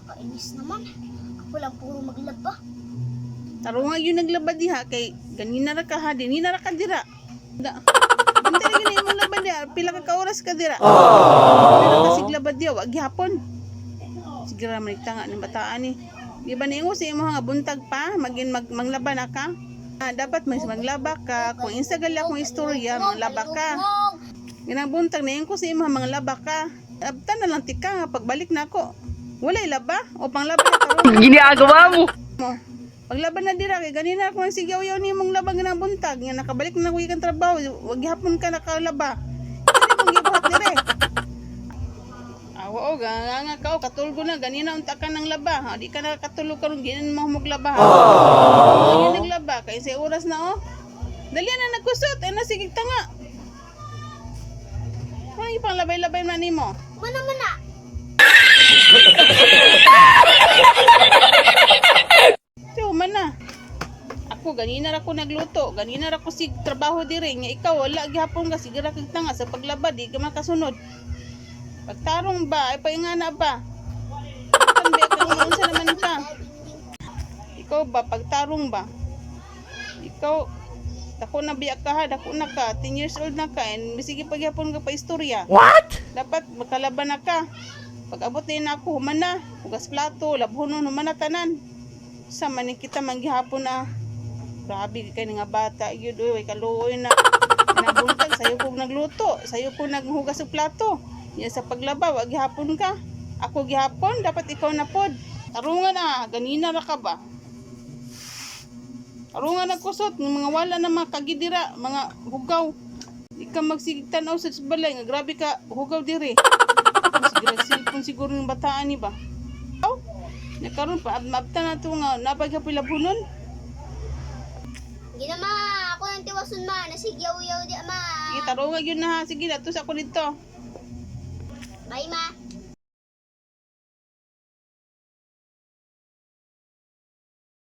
Kainis naman. Ako lang puro maglaba. Taro nga yun naglaba diha kay ganina ra ka ha, dinina ra ka dira. Bantay lagi na imong laba diha, pila ka oras ka dira. Pila ka siglaba diha, wag gihapon. Sige ra man tanga ni bataan ni. Di ba niingo sa imo nga buntag pa, manglaba na ka? Dapat maglaba ka. Kung instagal akong istorya, manglaba ka. Ginabuntag na ko sa imo manglaba ka. Abtan na lang tika nga pagbalik na ako. Walay laba o panglaba na karon. Ginagawa mo. Paglaban na dira kay ganina ako nang sigaw-yaw ni mong labang ng buntag nga nakabalik na ko ikan trabaho wag gihapon ka nakalaba. Dili mong gibuhat dire. Awa o nga ka o katulgo na ganina unta ka nang laba. Ha, di ka nakatulog karon ginan mo maglaba. Ngayon naglaba kay sa oras na o. Dali na nagkusot ay nasigig tanga. Ano ipang labay-labay na nimo? Mana. Man na. Ako ganina ra ko nagluto, ganina ra ko sig trabaho dire nga ikaw wala gihapon ka sigara kag tanga sa paglaba di ka makasunod. Pagtarong ba ay paingana ba? Kan ba kang unsa naman ka? Ikaw ba pagtarong ba? Ikaw dako na biya ka ha, dako na ka, 10 years old na ka and bisige paghapon ka pa istorya. What? Dapat makalaban na ka. Pag abot din ako human na, hugas plato, labhonon human na tanan. Sa maning kita manggihapon na grabe kay nga bata gyud oy kaluoy na nabuntag sayo kog nagluto sayo ko naghugas og plato ya sa paglaba wag gihapon ka ako gihapon dapat ikaw na pod tarungan na ganina ra ka ba tarungan nagkusot ng mga wala na mga kagidira mga hugaw di ka magsigtan-aw sa balay nga grabe ka hugaw dire siguro ng bataan ni ba nakaroon pa, mabta na ito nga, napagkapila punon. Hindi na ma, ako nang tiwason ma, nasigyaw-yaw di ma. Sige, tarungan yun na ha. Sige, natus ako dito. Bye ma.